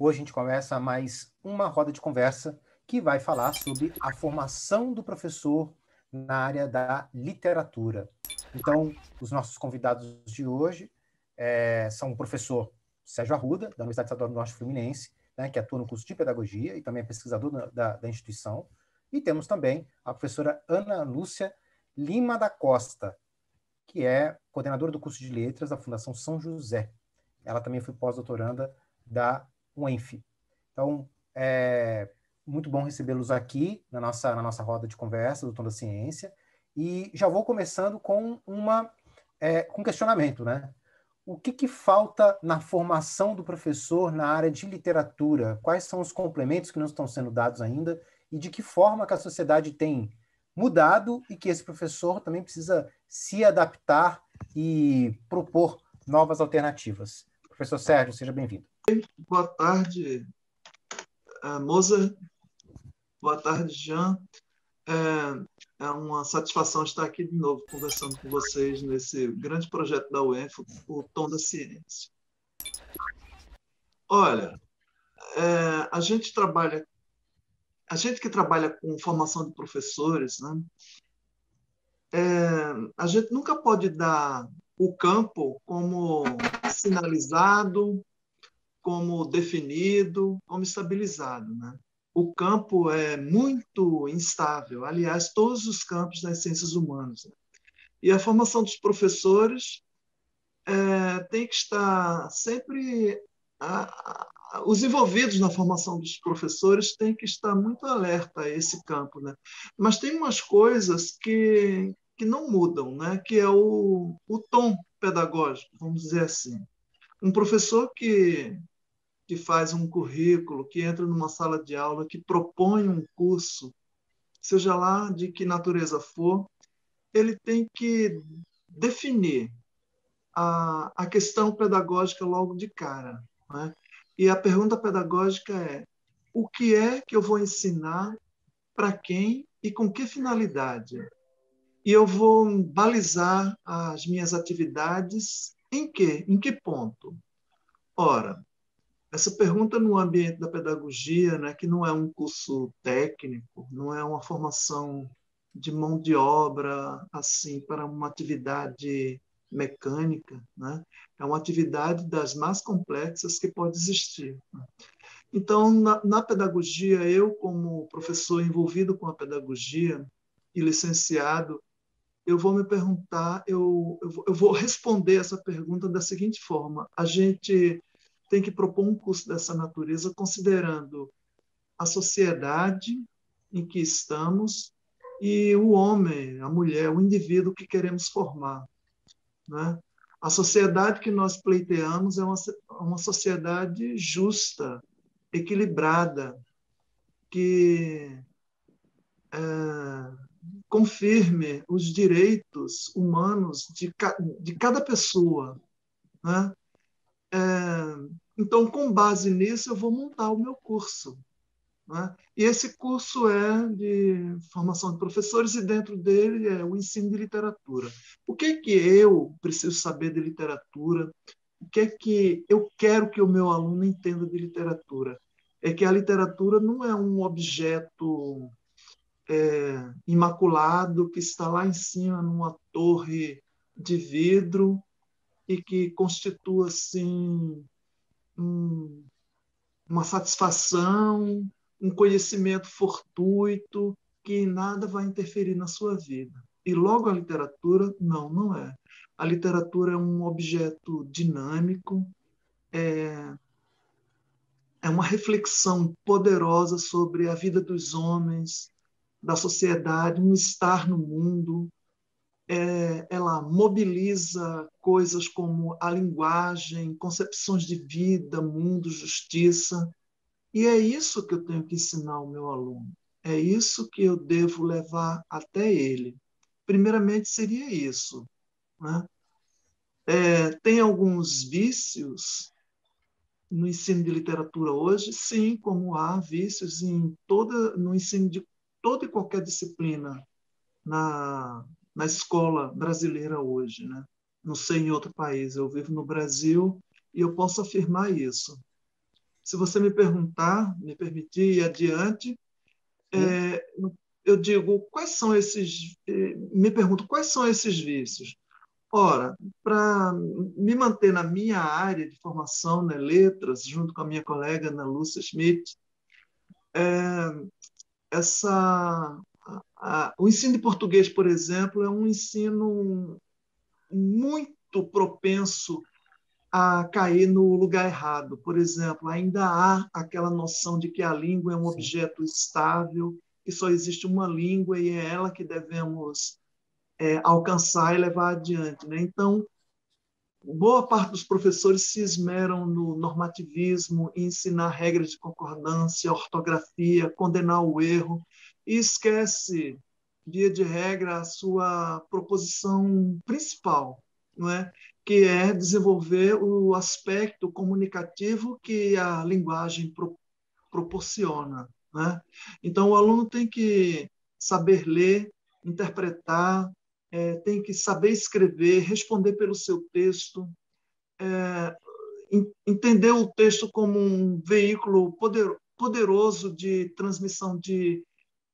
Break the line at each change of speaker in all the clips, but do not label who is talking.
Hoje a gente começa mais uma roda de conversa que vai falar sobre a formação do professor na área da literatura. Então, os nossos convidados de hoje são o professor Sérgio Arruda, da Universidade Estadual do Norte Fluminense, né, que atua no curso de Pedagogia e também é pesquisador da instituição. E temos também a professora Ana Lúcia Lima da Costa, que é coordenadora do curso de Letras da Fundação São José. Ela também foi pós-doutoranda da UENF. Então, é muito bom recebê-los aqui na nossa roda de conversa do Tom da Ciência. E já vou começando com um questionamento, né? O que falta na formação do professor na área de literatura? Quais são os complementos que não estão sendo dados ainda? E de que forma que a sociedade tem mudado e que esse professor também precisa se adaptar e propor novas alternativas? Professor Sérgio, seja bem-vindo.
Boa tarde, Moza. Boa tarde, Jean. É uma satisfação estar aqui de novo conversando com vocês nesse grande projeto da UENF, o Tom da Ciência. Olha, a gente que trabalha com formação de professores, né, a gente nunca pode dar o campo como sinalizado, como definido, como estabilizado, né? O campo é muito instável, aliás, todos os campos das ciências humanas, né? E a formação dos professores tem que estar sempre... os envolvidos na formação dos professores têm que estar muito alerta a esse campo, né? Mas tem umas coisas que não mudam, né? Que é o tom pedagógico, vamos dizer assim. Um professor que faz um currículo, que entra numa sala de aula, que propõe um curso, seja lá de que natureza for, ele tem que definir a questão pedagógica logo de cara, né? E a pergunta pedagógica é: o que é que eu vou ensinar, para quem e com que finalidade? E eu vou balizar as minhas atividades em quê? Em que ponto? Ora, essa pergunta no ambiente da pedagogia, né, que não é um curso técnico, não é uma formação de mão de obra assim para uma atividade mecânica, né? É uma atividade das mais complexas que pode existir. Então, na pedagogia, eu, como professor envolvido com a pedagogia e licenciado, eu vou me perguntar, eu vou responder essa pergunta da seguinte forma: a gente tem que propor um curso dessa natureza considerando a sociedade em que estamos e o homem, a mulher, o indivíduo que queremos formar, né? A sociedade que nós pleiteamos é uma sociedade justa, equilibrada, que confirme os direitos humanos de cada pessoa, né? Então, com base nisso, eu vou montar o meu curso, né? E esse curso é de formação de professores e dentro dele é o ensino de literatura. O que é que eu preciso saber de literatura? O que é que eu quero que o meu aluno entenda de literatura? É que a literatura não é um objeto imaculado que está lá em cima numa torre de vidro e que constitua assim uma satisfação, um conhecimento fortuito que em nada vai interferir na sua vida. E logo a literatura, não é. A literatura é um objeto dinâmico, é uma reflexão poderosa sobre a vida dos homens, da sociedade, um estar no mundo. Ela mobiliza coisas como a linguagem, concepções de vida, mundo, justiça. E é isso que eu tenho que ensinar ao meu aluno. É isso que eu devo levar até ele. Primeiramente, seria isso, né? Tem alguns vícios no ensino de literatura hoje? Sim, como há vícios no ensino de toda e qualquer disciplina na escola brasileira hoje, né? Não sei em outro país, eu vivo no Brasil e eu posso afirmar isso. se você me perguntar, me permitir ir adiante, eu digo, me pergunto, quais são esses vícios? Ora, para me manter na minha área de formação, né, letras, junto com a minha colega Ana Lúcia Schmidt, o ensino de português, por exemplo, é um ensino muito propenso a cair no lugar errado. Por exemplo, ainda há aquela noção de que a língua é um objeto estável, que só existe uma língua e é ela que devemos alcançar e levar adiante, né? Então, boa parte dos professores se esmeram no normativismo, em ensinar regras de concordância, ortografia, condenar o erro, e esquece, via de regra, a sua proposição principal, não é? Que é desenvolver o aspecto comunicativo que a linguagem proporciona, né? Então, o aluno tem que saber ler, interpretar, tem que saber escrever, responder pelo seu texto, entender o texto como um veículo poderoso de transmissão de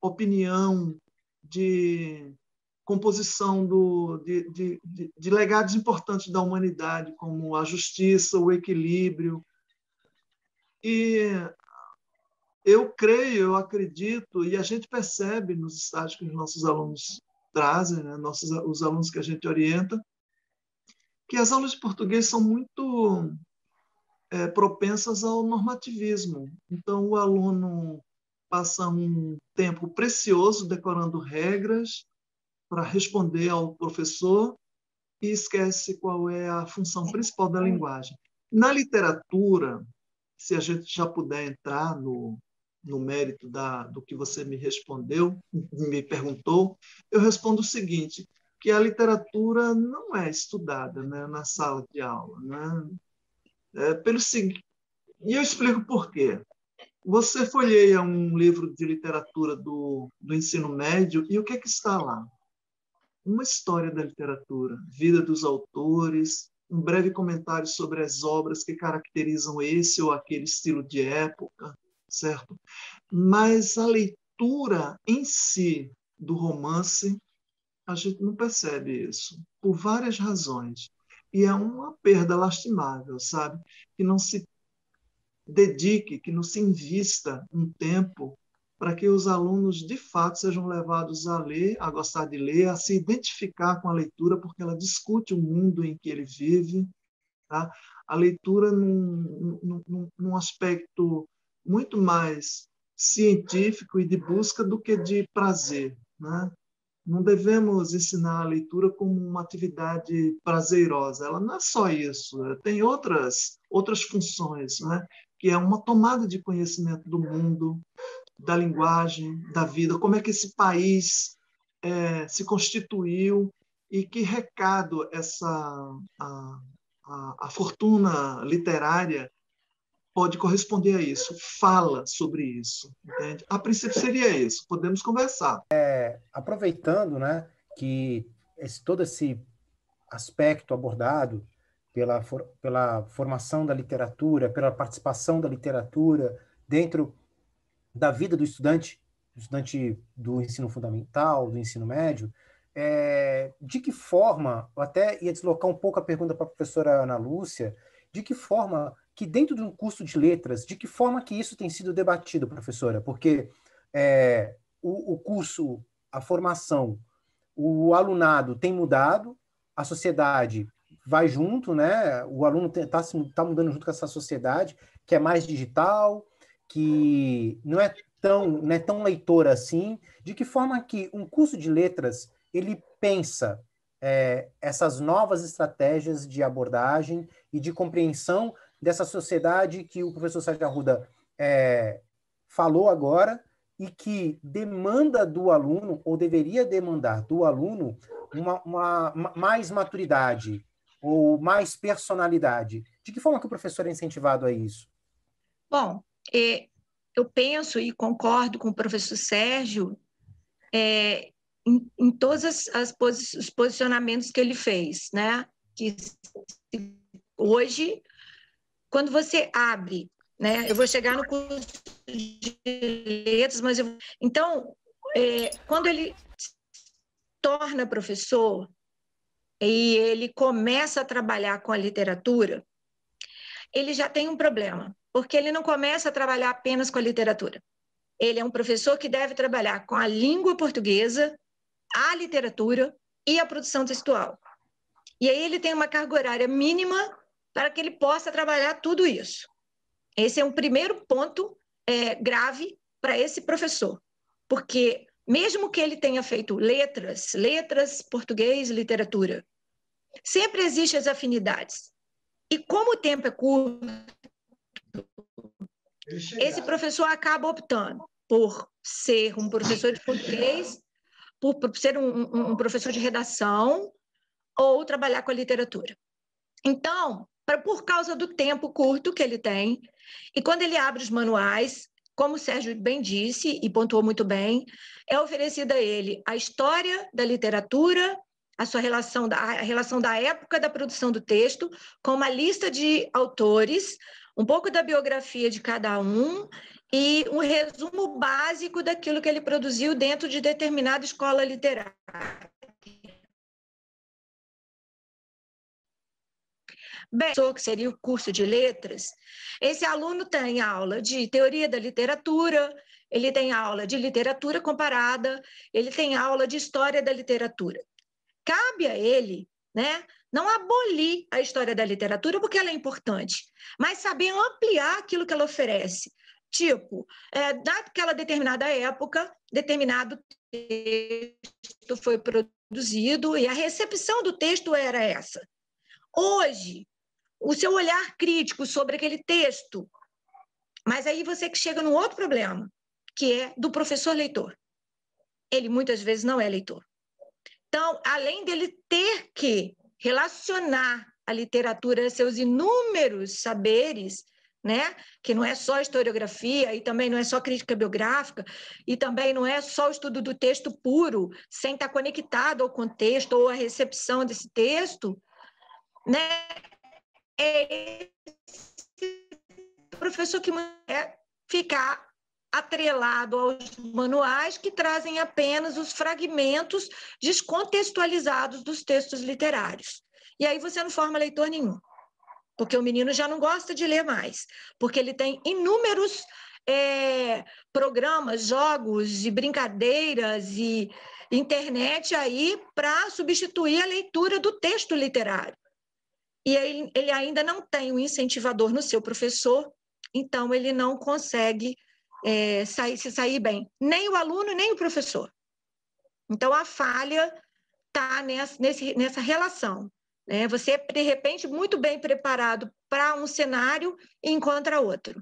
opinião, de composição de legados importantes da humanidade, como a justiça, o equilíbrio. E eu creio, eu acredito, e a gente percebe nos estágios que os nossos alunos trazem, né, os alunos que a gente orienta, que as aulas de português são muito propensas ao normativismo. Então, o aluno passa um tempo precioso decorando regras para responder ao professor e esquece qual é a função principal da linguagem. Na literatura, se a gente já puder entrar no mérito do que você me respondeu, me perguntou, eu respondo o seguinte, que a literatura não é estudada, né, na sala de aula, né? Pelo seguinte, e eu explico por quê. Você folheia um livro de literatura do ensino médio e o que é que está lá? Uma história da literatura, vida dos autores, um breve comentário sobre as obras que caracterizam esse ou aquele estilo de época, certo? Mas a leitura em si do romance, a gente não percebe isso, por várias razões. E é uma perda lastimável, sabe? Que não se dedique, que não se invista um tempo para que os alunos, de fato, sejam levados a ler, a gostar de ler, a se identificar com a leitura, porque ela discute o mundo em que ele vive. Tá? A leitura num aspecto muito mais científico e de busca do que de prazer. Né? Não devemos ensinar a leitura como uma atividade prazerosa. Ela não é só isso, tem outras funções, né? Que é uma tomada de conhecimento do mundo, da linguagem, da vida, como é que esse país se constituiu e que recado a fortuna literária pode corresponder a isso, fala sobre isso, entende? A princípio seria isso, podemos conversar.
Aproveitando, né, que todo esse aspecto abordado pela formação da literatura, pela participação da literatura dentro da vida do estudante do ensino fundamental, do ensino médio, de que forma, eu até ia deslocar um pouco a pergunta para a professora Ana Lúcia, de que forma que dentro de um curso de letras, de que forma que isso tem sido debatido, professora? Porque o curso, a formação, o alunado tem mudado, a sociedade vai junto, né? O aluno tá mudando junto com essa sociedade, que é mais digital, que não é tão leitora assim. De que forma que um curso de letras ele pensa essas novas estratégias de abordagem e de compreensão dessa sociedade que o professor Sérgio Arruda falou agora, e que demanda do aluno, ou deveria demandar do aluno, mais maturidade ou mais personalidade. De que forma que o professor é incentivado a isso?
Bom, eu penso e concordo com o professor Sérgio em todos os posicionamentos que ele fez, né? Que hoje, quando você abre né? Eu vou chegar no curso de letras, mas então, quando ele se torna professor e ele começa a trabalhar com a literatura, ele já tem um problema, porque ele não começa a trabalhar apenas com a literatura. Ele é um professor que deve trabalhar com a língua portuguesa, a literatura e a produção textual. E aí ele tem uma carga horária mínima para que ele possa trabalhar tudo isso. Esse é um primeiro ponto grave para esse professor, porque mesmo que ele tenha feito letras, português, literatura, sempre existem as afinidades. E como o tempo é curto, esse professor acaba optando por ser um professor de português, por ser um professor de redação ou trabalhar com a literatura. Então, por causa do tempo curto que ele tem, e quando ele abre os manuais, como o Sérgio bem disse e pontuou muito bem, é oferecida a ele a história da literatura, a relação da época da produção do texto, com uma lista de autores, um pouco da biografia de cada um e um resumo básico daquilo que ele produziu dentro de determinada escola literária. Bem, que seria o curso de letras, esse aluno tem aula de teoria da literatura, ele tem aula de literatura comparada, ele tem aula de história da literatura. Cabe a ele, né, não abolir a história da literatura, porque ela é importante, mas saber ampliar aquilo que ela oferece. Tipo, naquela determinada época, determinado texto foi produzido e a recepção do texto era essa. Hoje, o seu olhar crítico sobre aquele texto, mas aí você que chega num outro problema, que é do professor leitor. Ele muitas vezes não é leitor. Então, além dele ter que relacionar a literatura a seus inúmeros saberes, né? Que não é só historiografia e também não é só crítica biográfica e também não é só o estudo do texto puro, sem estar conectado ao contexto ou à recepção desse texto, né? É esse professor que ficar atrelado aos manuais que trazem apenas os fragmentos descontextualizados dos textos literários. E aí você não forma leitor nenhum, porque o menino já não gosta de ler mais, porque ele tem inúmeros programas, jogos e brincadeiras e internet aí para substituir a leitura do texto literário. E ele ainda não tem um incentivador no seu professor, então ele não consegue se sair bem, nem o aluno, nem o professor. Então, a falha está nessa relação. Né? Você, de repente, muito bem preparado para um cenário e encontra outro.